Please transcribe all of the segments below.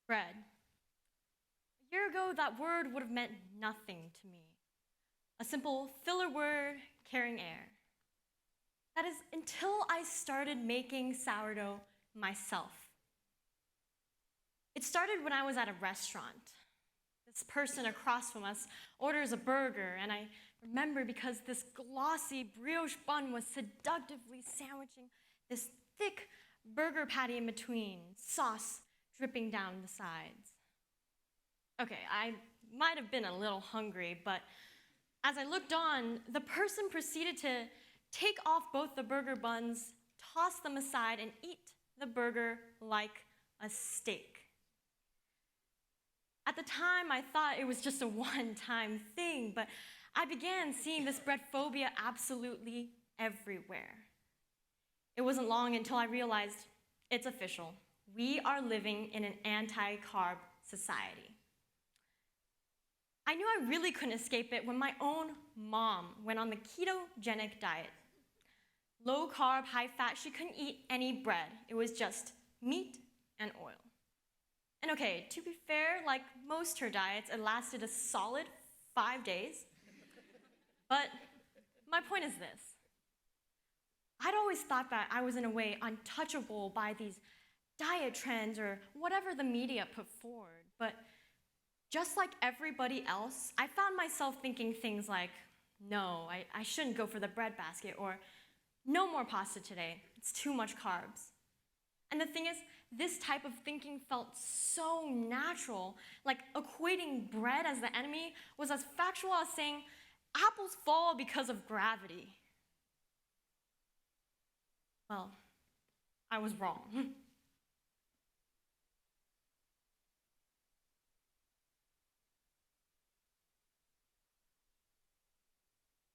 bread. A year ago, that word would have meant nothing to me. A simple filler word carrying air. That is until I started making sourdough myself. It started when I was at a restaurant. This person across from us orders a burger, and I remember because this glossy brioche bun was seductively sandwiching this thick burger patty in between, sauce dripping down the sides. Okay, I might have been a little hungry, but as I looked on, the person proceeded to take off both the burger buns, toss them aside, and eat the burger like a steak. At the time, I thought it was just a one-time thing, but I began seeing this bread phobia absolutely everywhere. It wasn't long until I realized it's official. We are living in an anti-carb society. I knew I really couldn't escape it when my own mom went on the ketogenic diet. Low carb, high fat, she couldn't eat any bread. It was just meat and oil. And okay, to be fair, like most her diets, it lasted a solid 5 days. But my point is this. I'd always thought that I was in a way untouchable by these diet trends or whatever the media put forward. But just like everybody else, I found myself thinking things like, no, I shouldn't go for the bread basket, or no more pasta today, it's too much carbs. And the thing is, this type of thinking felt so natural, like equating bread as the enemy was as factual as saying apples fall because of gravity. Well, I was wrong.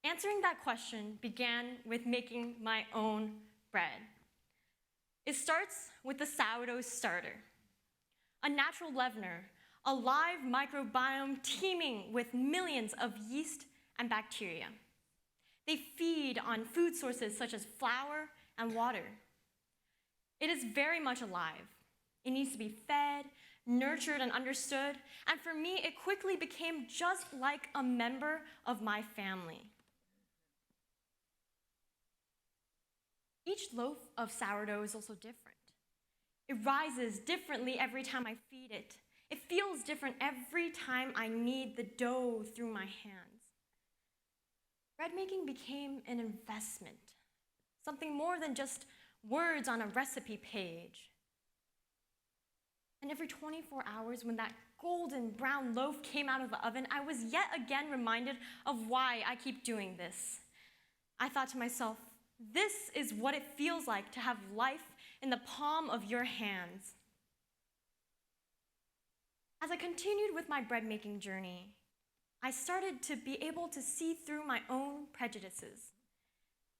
Answering that question began with making my own bread. It starts with the sourdough starter, a natural leavener, a live microbiome teeming with millions of yeast and bacteria. They feed on food sources such as flour and water. It is very much alive. It needs to be fed, nurtured, and understood, and for me, it quickly became just like a member of my family. Each loaf of sourdough is also different. It rises differently every time I feed it. It feels different every time I knead the dough through my hands. Bread making became an investment, something more than just words on a recipe page. And every 24 hours, when that golden brown loaf came out of the oven, I was yet again reminded of why I keep doing this. I thought to myself, this is what it feels like to have life in the palm of your hands. As I continued with my bread-making journey, I started to be able to see through my own prejudices.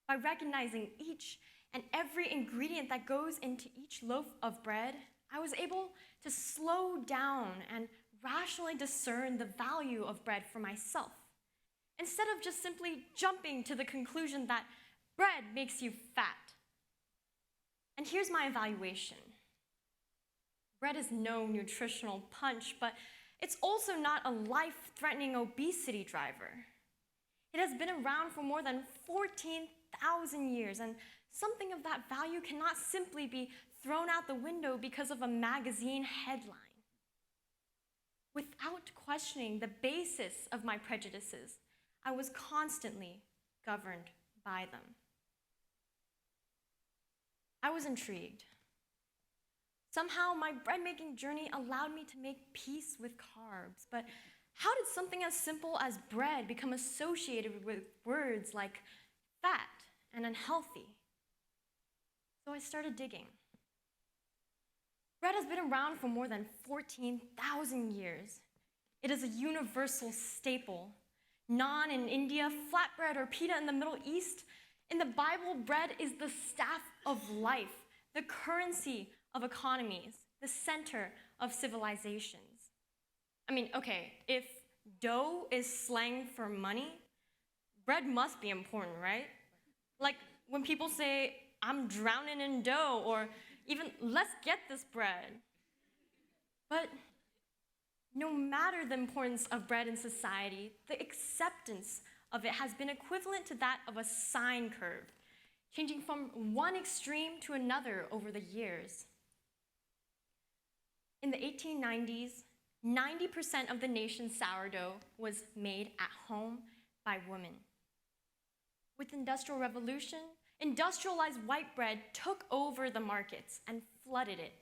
By recognizing each and every ingredient that goes into each loaf of bread, I was able to slow down and rationally discern the value of bread for myself, instead of just simply jumping to the conclusion that bread makes you fat. And here's my evaluation. Bread is no nutritional punch, but it's also not a life-threatening obesity driver. It has been around for more than 14,000 years, and something of that value cannot simply be thrown out the window because of a magazine headline. Without questioning the basis of my prejudices, I was constantly governed by them. I was intrigued. Somehow, my bread-making journey allowed me to make peace with carbs, but how did something as simple as bread become associated with words like fat and unhealthy? So I started digging. Bread has been around for more than 14,000 years. It is a universal staple. Naan in India, flatbread or pita in the Middle East. In the Bible, bread is the staff of life, the currency of economies, the center of civilizations. I mean, okay, if dough is slang for money, bread must be important, right? Like when people say, I'm drowning in dough, or even, let's get this bread. But no matter the importance of bread in society, the acceptance of it has been equivalent to that of a sine curve, changing from one extreme to another over the years. In the 1890s, 90% of the nation's sourdough was made at home by women. With the Industrial Revolution, industrialized white bread took over the markets and flooded it.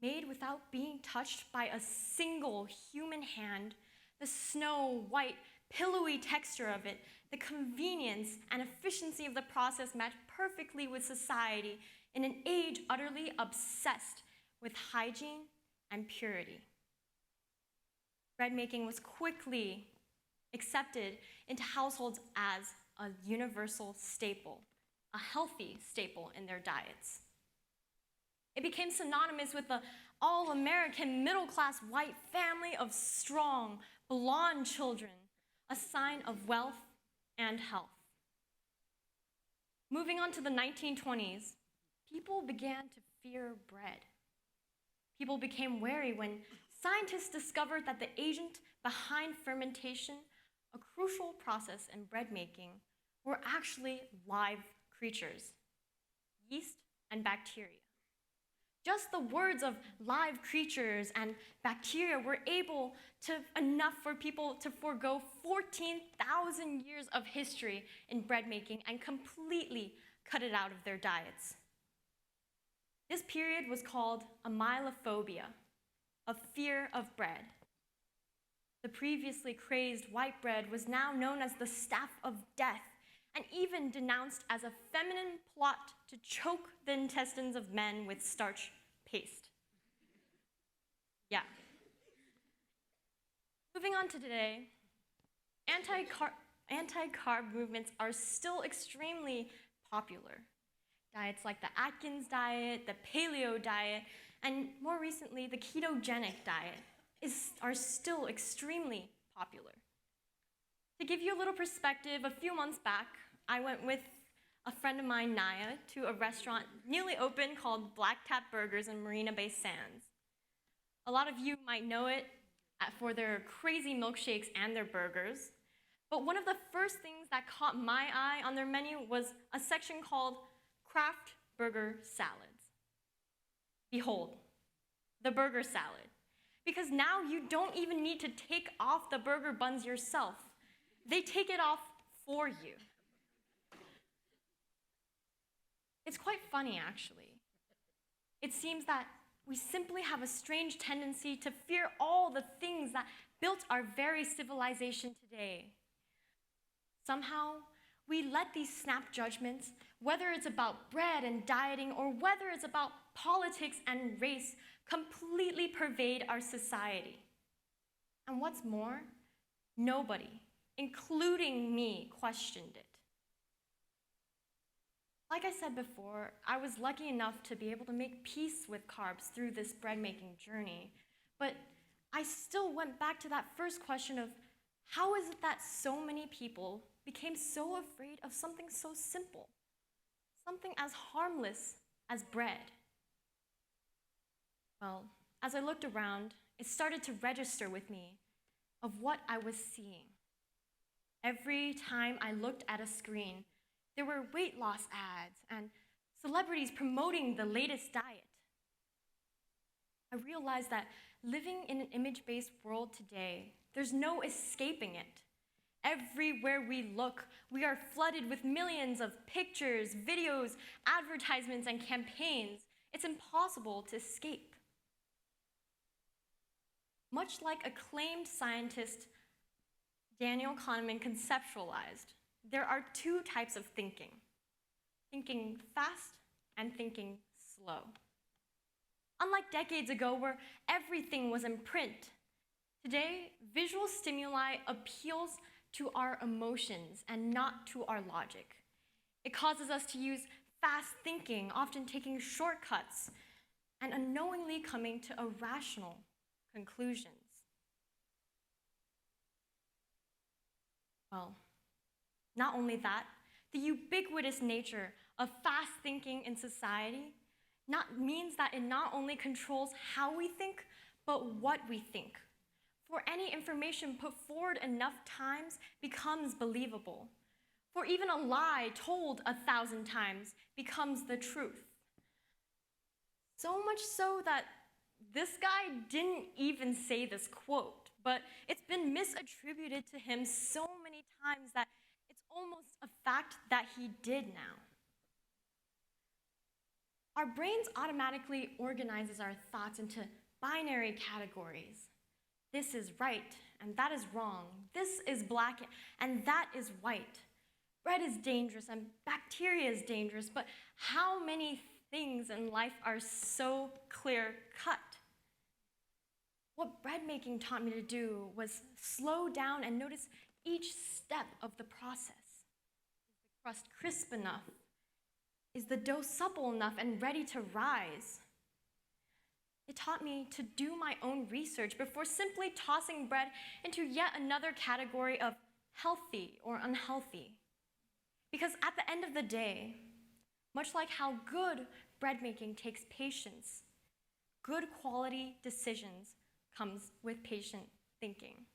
Made without being touched by a single human hand, the snow white, pillowy texture of it, the convenience and efficiency of the process matched perfectly with society in an age utterly obsessed with hygiene and purity. Bread making was quickly accepted into households as a universal staple, a healthy staple in their diets. It became synonymous with the all-American middle-class white family of strong, blonde children, a sign of wealth and health. Moving on to the 1920s, people began to fear bread. People became wary when scientists discovered that the agent behind fermentation, a crucial process in bread making, were actually live creatures, yeast and bacteria. Just the words of live creatures and bacteria were enough for people to forego 14,000 years of history in bread making and completely cut it out of their diets. This period was called amylophobia, a fear of bread. The previously crazed white bread was now known as the staff of death and even denounced as a feminine plot to choke the intestines of men with starch paste. Yeah. Moving on to today, anti-carb movements are still extremely popular. Diets like the Atkins diet, the paleo diet, and more recently, the ketogenic diet are still extremely popular. To give you a little perspective, a few months back, I went with a friend of mine, Naya, to a restaurant newly opened called Black Tap Burgers in Marina Bay Sands. A lot of you might know it for their crazy milkshakes and their burgers, but one of the first things that caught my eye on their menu was a section called Craft Burger Salads. Behold, the burger salad. Because now you don't even need to take off the burger buns yourself. They take it off for you. It's quite funny, actually. It seems that we simply have a strange tendency to fear all the things that built our very civilization today. Somehow, we let these snap judgments, whether it's about bread and dieting or whether it's about politics and race, completely pervade our society. And what's more, nobody, including me, questioned it. Like I said before, I was lucky enough to be able to make peace with carbs through this bread-making journey, but I still went back to that first question of how is it that so many people became so afraid of something so simple, something as harmless as bread? Well, as I looked around, it started to register with me of what I was seeing. Every time I looked at a screen, there were weight loss ads and celebrities promoting the latest diet. I realized that living in an image-based world today, there's no escaping it. Everywhere we look, we are flooded with millions of pictures, videos, advertisements, and campaigns. It's impossible to escape. Much like acclaimed scientist Daniel Kahneman conceptualized, there are two types of thinking fast and thinking slow. Unlike decades ago where everything was in print, today visual stimuli appeals to our emotions and not to our logic. It causes us to use fast thinking, often taking shortcuts, and unknowingly coming to irrational conclusions. Well, not only that, the ubiquitous nature of fast thinking in society means that it not only controls how we think, but what we think. For any information put forward enough times becomes believable. For even a lie told 1,000 times becomes the truth. So much so that this guy didn't even say this quote, but it's been misattributed to him so many times that it's almost a fact that he did now. Our brains automatically organizes our thoughts into binary categories. This is right, and that is wrong. This is black, and that is white. Bread is dangerous, and bacteria is dangerous, but how many things in life are so clear-cut? What bread making taught me to do was slow down and notice each step of the process. Is the crust crisp enough? Is the dough supple enough and ready to rise? It taught me to do my own research before simply tossing bread into yet another category of healthy or unhealthy. Because at the end of the day, much like how good bread making takes patience, good quality decisions comes with patient thinking.